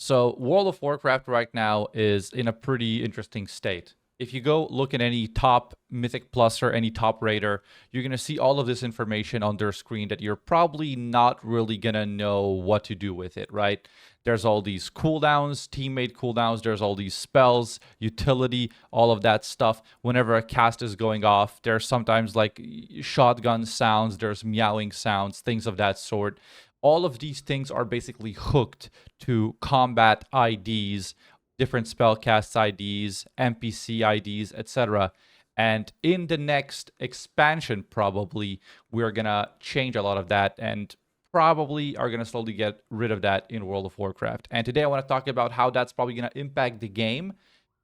So World of Warcraft right now is in a pretty interesting state. If you go look at any top Mythic Plus or any top raider, you're going to see all of this information on their screen that you're probably not really going to know what to do with it, right? There's all these cooldowns, teammate cooldowns, there's all these spells, utility, all of that stuff. Whenever a cast is going off, there's sometimes like shotgun sounds, there's meowing sounds, things of that sort. All of these things are basically hooked to combat IDs, different spellcast IDs, NPC IDs, etc. And in the next expansion, probably, we're going to change a lot of that and probably are going to slowly get rid of that in World of Warcraft. And today I want to talk about how that's probably going to impact the game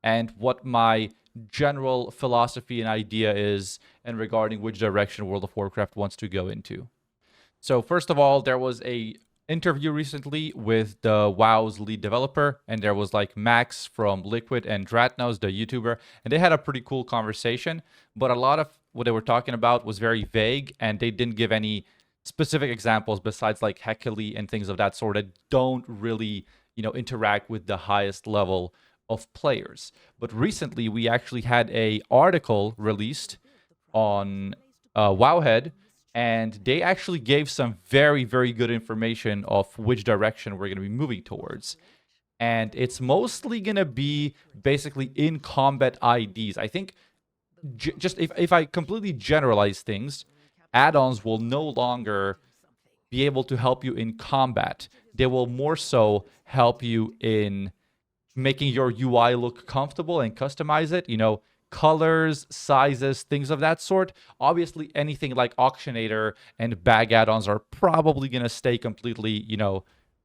and what my general philosophy and idea is and regarding which direction World of Warcraft wants to go into. So first of all, there was a interview recently with the WoW's lead developer, and there was like Max from Liquid and Dratnos, the YouTuber, and they had a pretty cool conversation. But a lot of what they were talking about was very vague, and they didn't give any specific examples besides like Hecale and things of that sort that don't really, interact with the highest level of players. But recently, we actually had a article released on Wowhead, and they actually gave some very, very good information of which direction we're going to be moving towards. And it's mostly going to be basically in combat IDs. I think just if I completely generalize things, add-ons will no longer be able to help you in combat. They will more so help you in making your UI look comfortable and customize it. Colors, sizes, things of that sort. Obviously, anything like Auctionator and bag add-ons are probably going to stay completely,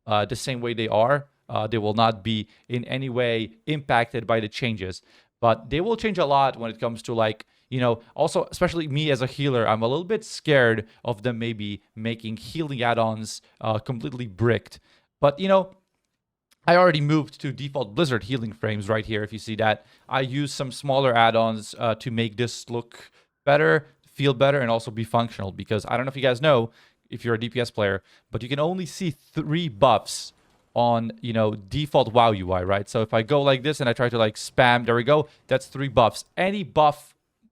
the same way they are. They will not be in any way impacted by the changes, but they will change a lot when it comes to like, also, especially me as a healer, I'm a little bit scared of them maybe making healing add-ons completely bricked. But, I already moved to default Blizzard healing frames right here. If you see that, I use some smaller add-ons to make this look better, feel better, and also be functional. Because I don't know if you guys know, if you're a DPS player, but you can only see 3 buffs on, default WoW UI, right? So if I go like this and I try to like spam, there we go. That's 3 buffs. Any buff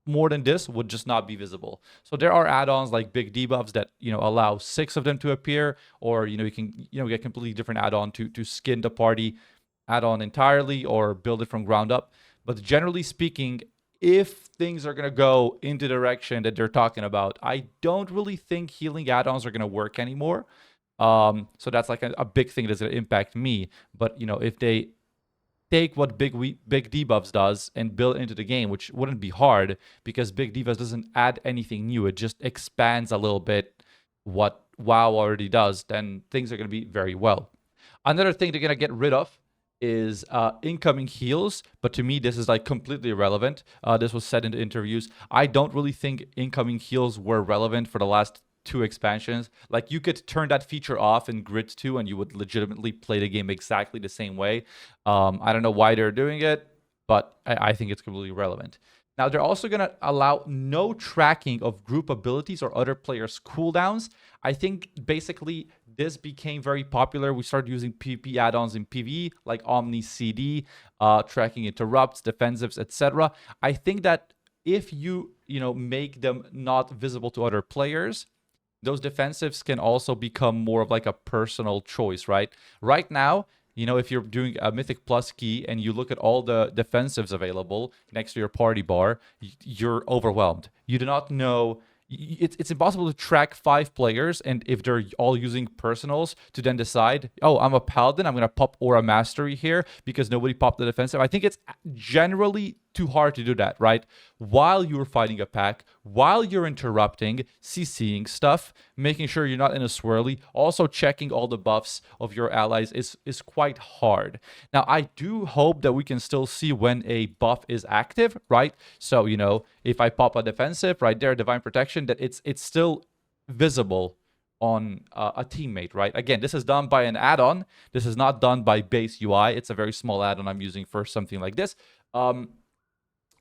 more than this would just not be visible. So there are add-ons like big debuffs that allow 6 of them to appear, or you can get completely different add-on to skin the party add-on entirely or build it from ground up. But generally speaking, if things are going to go into the direction that they're talking about, I don't really think healing add-ons are going to work anymore. So that's like a big thing that's going to impact me. But if they take what big debuffs does and build it into the game, which wouldn't be hard because big debuffs doesn't add anything new. It just expands a little bit what WoW already does. Then things are going to be very well. Another thing they're going to get rid of is incoming heals, but to me this is like completely irrelevant. This was said in the interviews. I don't really think incoming heals were relevant for the last 2 expansions. Like, you could turn that feature off in Grid 2 and you would legitimately play the game exactly the same way. I don't know why they're doing it, but I think it's completely irrelevant. Now, they're also going to allow no tracking of group abilities or other players' cooldowns. I think basically this became very popular. We started using PvP add-ons in PvE, like Omni CD, tracking interrupts, defensives, etc. I think that if you make them not visible to other players, those defensives can also become more of like a personal choice, right? Right now, if you're doing a Mythic Plus key and you look at all the defensives available next to your party bar, you're overwhelmed. You do not know. It's impossible to track 5 players, and if they're all using personals, to then decide, oh, I'm a paladin, I'm going to pop Aura Mastery here because nobody popped the defensive. I think it's generally too hard to do that, right? While you're fighting a pack, while you're interrupting, CCing stuff, making sure you're not in a swirly, also checking all the buffs of your allies is quite hard. Now, I do hope that we can still see when a buff is active, right? So, if I pop a defensive right there, Divine Protection, that it's still visible on a teammate, right? Again, this is done by an add-on. This is not done by base UI. It's a very small add-on I'm using for something like this.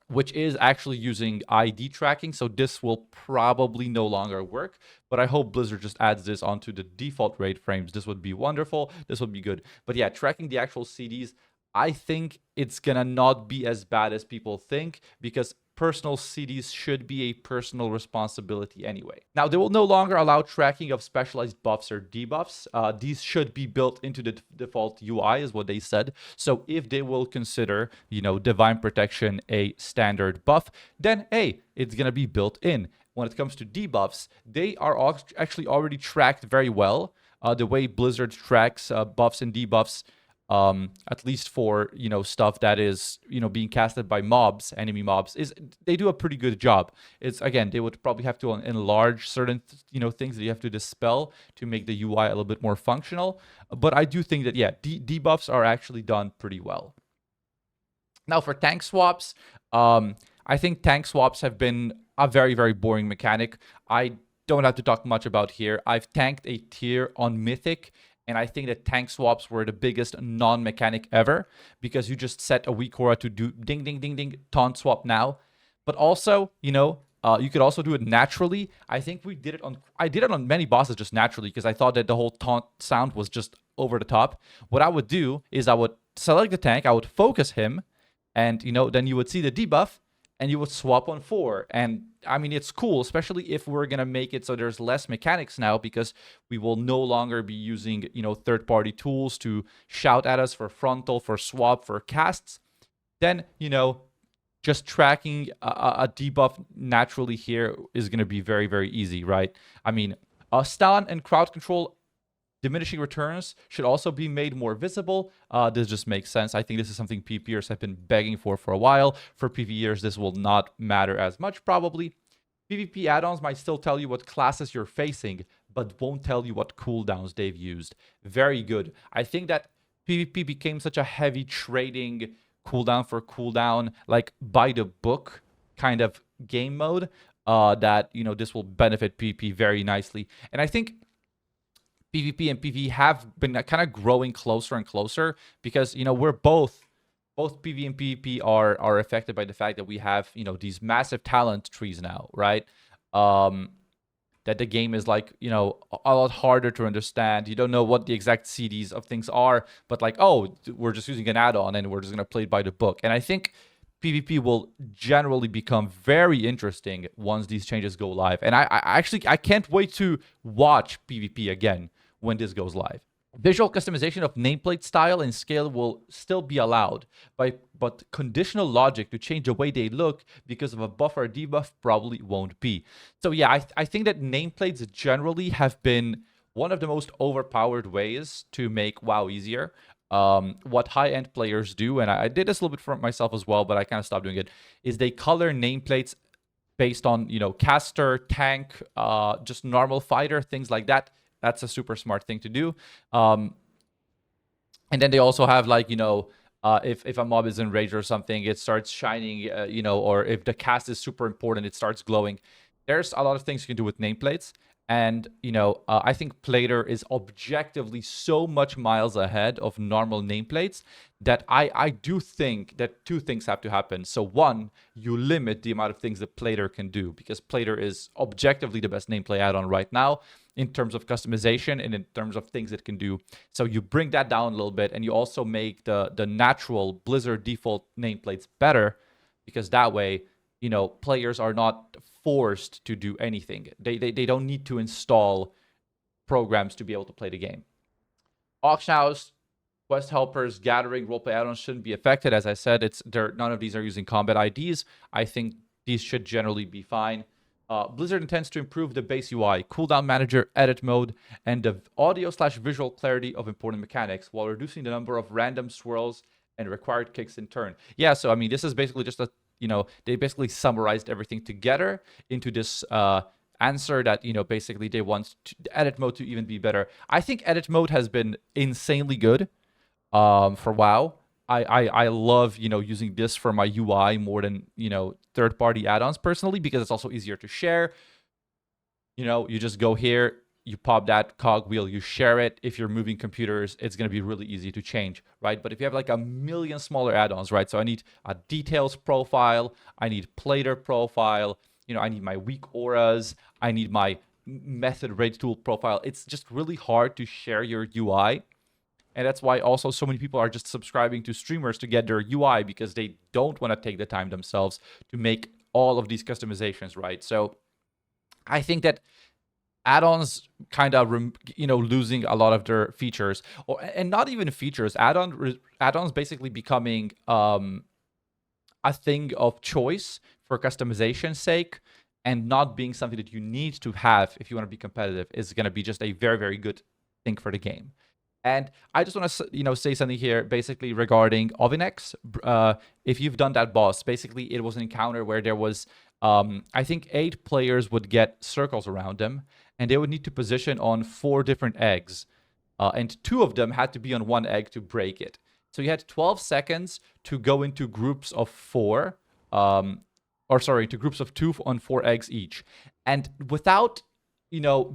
which is actually using ID tracking. So this will probably no longer work, but I hope Blizzard just adds this onto the default raid frames. This would be wonderful. This would be good. But yeah, tracking the actual CDs, I think it's gonna not be as bad as people think, because personal CDs should be a personal responsibility anyway. Now, they will no longer allow tracking of specialized buffs or debuffs. These should be built into the default UI, is what they said. So if they will consider, Divine Protection a standard buff, then hey, it's gonna be built in. When it comes to debuffs, they are actually already tracked very well. The way Blizzard tracks buffs and debuffs, at least for stuff that is being casted by mobs, enemy mobs, is they do a pretty good job. It's, again, they would probably have to enlarge certain things that you have to dispel to make the UI a little bit more functional, but I do think that, yeah, debuffs are actually done pretty well. Now for tank swaps, I think tank swaps have been a very, very boring mechanic. I don't have to talk much about here. I've tanked a tier on Mythic, and I think that tank swaps were the biggest non-mechanic ever, because you just set a weak aura to do ding, ding, ding, ding, taunt swap now. But also, you could also do it naturally. I think I did it on many bosses just naturally, because I thought that the whole taunt sound was just over the top. What I would do is I would select the tank, I would focus him, and, then you would see the debuff, and you would swap on 4. And I mean, it's cool, especially if we're going to make it so there's less mechanics now, because we will no longer be using, third-party tools to shout at us for frontal, for swap, for casts. Then, just tracking a debuff naturally here is going to be very, very easy, right? I mean, stun and crowd control, diminishing returns should also be made more visible. This just makes sense. I think this is something PvPers have been begging for a while. For PvEers, this will not matter as much, probably. PvP add-ons might still tell you what classes you're facing, but won't tell you what cooldowns they've used. Very good. I think that PvP became such a heavy trading cooldown for cooldown, like by the book kind of game mode, that, this will benefit PvP very nicely. And I think PvP and PvE have been kind of growing closer and closer, because we're both PvE and PvP are affected by the fact that we have these massive talent trees now, right? That the game is like a lot harder to understand. You don't know what the exact CDs of things are, but like, oh, we're just using an add-on and we're just gonna play it by the book. And I think PvP will generally become very interesting once these changes go live. And I can't wait to watch PvP again when this goes live. Visual customization of nameplate style and scale will still be allowed, but conditional logic to change the way they look because of a buff or a debuff probably won't be. So yeah, I think that nameplates generally have been one of the most overpowered ways to make WoW easier. What high-end players do, and I did this a little bit for myself as well, but I kind of stopped doing it, is they color nameplates based on, caster, tank, just normal fighter, things like that. That's a super smart thing to do. And then they also have, like, if a mob is enraged or something, it starts shining, or if the cast is super important, it starts glowing. There's a lot of things you can do with nameplates. And, I think Plater is objectively so much miles ahead of normal nameplates that I do think that two things have to happen. So one, you limit the amount of things that Plater can do, because Plater is objectively the best nameplate add-on right now in terms of customization and in terms of things it can do. So you bring that down a little bit, and you also make the natural Blizzard default nameplates better, because that way, players are not forced to do anything. They don't need to install programs to be able to play the game. Auction house, quest helpers, gathering, roleplay add-ons shouldn't be affected. As I said, none of these are using combat IDs. I think these should generally be fine. Blizzard intends to improve the base UI, cooldown manager, edit mode, and the audio/visual clarity of important mechanics, while reducing the number of random swirls and required kicks in turn. Yeah, so I mean, this is basically just they basically summarized everything together into this answer that, basically they want edit mode to even be better. I think edit mode has been insanely good for WoW. I love, using this for my UI more than, third-party add-ons personally, because it's also easier to share. You just go here, you pop that cogwheel, you share it. If you're moving computers, it's going to be really easy to change, right? But if you have like a million smaller add-ons, right? So I need a details profile, I need plater profile, I need my weak auras, I need my method raid tool profile. It's just really hard to share your UI. And that's why also so many people are just subscribing to streamers to get their UI, because they don't want to take the time themselves to make all of these customizations, right? So I think that add-ons kind of losing a lot of their features, and not even features. Add-ons basically becoming a thing of choice for customization's sake, and not being something that you need to have if you want to be competitive is going to be just a very, very good thing for the game. And I just want to, say something here, basically regarding Ovinex. If you've done that boss, basically it was an encounter where there was, I think 8 players would get circles around them, and they would need to position on 4 different eggs, and 2 of them had to be on one egg to break it. So you had 12 seconds to go into groups of 4, to groups of 2 on 4 eggs each, and without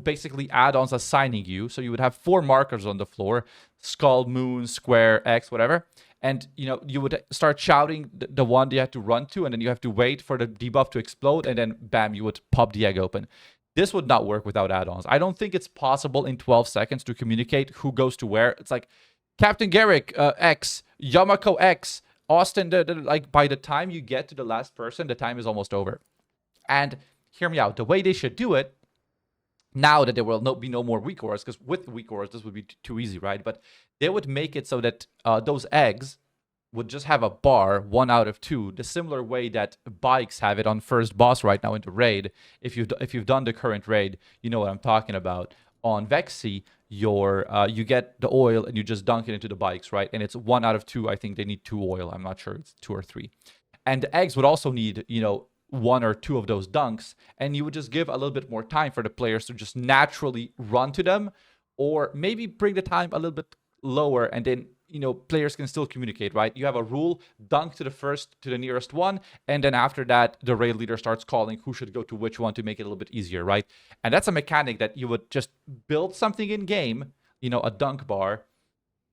basically add-ons assigning you. So you would have 4 markers on the floor: skull, moon, square, X, whatever. And, you would start shouting the one you had to run to, and then you have to wait for the debuff to explode, and then bam, you would pop the egg open. This would not work without add-ons. I don't think it's possible in 12 seconds to communicate who goes to where. It's like Captain Garrick, X, Yamako X, Austin, like by the time you get to the last person, the time is almost over. And hear me out. The way they should do it, now that there will be no more weak auras, because with weak auras, this would be too easy, right? But they would make it so that those eggs would just have a bar, 1 out of 2, the similar way that bikes have it on first boss right now in the raid. If you've done the current raid, you know what I'm talking about. On Vexy, you get the oil and you just dunk it into the bikes, right? And it's 1 out of 2. I think they need 2 oil. I'm not sure it's 2 or 3. And the eggs would also need, 1 or 2 of those dunks, and you would just give a little bit more time for the players to just naturally run to them, or maybe bring the time a little bit lower, and then players can still communicate, right? You have a rule: dunk to the nearest one, and then after that the raid leader starts calling who should go to which one to make it a little bit easier, right? And that's a mechanic that you would just build something in game, a dunk bar,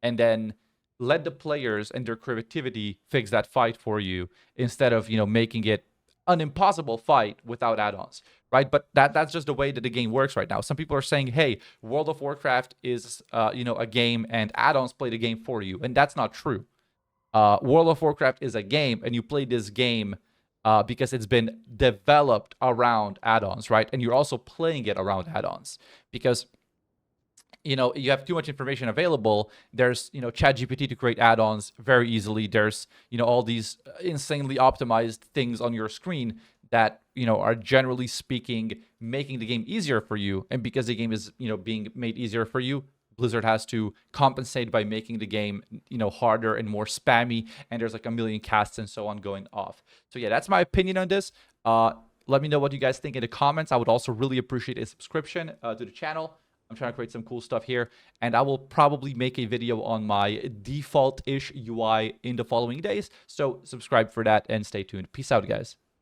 and then let the players and their creativity fix that fight for you, instead of making it an impossible fight without add-ons, right? But that's just the way that the game works right now. Some people are saying, hey, World of Warcraft is a game and add-ons play the game for you, and that's not true. World of Warcraft is a game, and you play this game because it's been developed around add-ons, right? And you're also playing it around add-ons because you have too much information available. There's, ChatGPT to create add-ons very easily. There's, all these insanely optimized things on your screen that, are generally speaking, making the game easier for you. And because the game is, being made easier for you, Blizzard has to compensate by making the game, harder and more spammy. And there's like a million casts and so on going off. So yeah, that's my opinion on this. Let me know what you guys think in the comments. I would also really appreciate a subscription to the channel. I'm trying to create some cool stuff here, and I will probably make a video on my default-ish UI in the following days. So subscribe for that and stay tuned. Peace out, guys.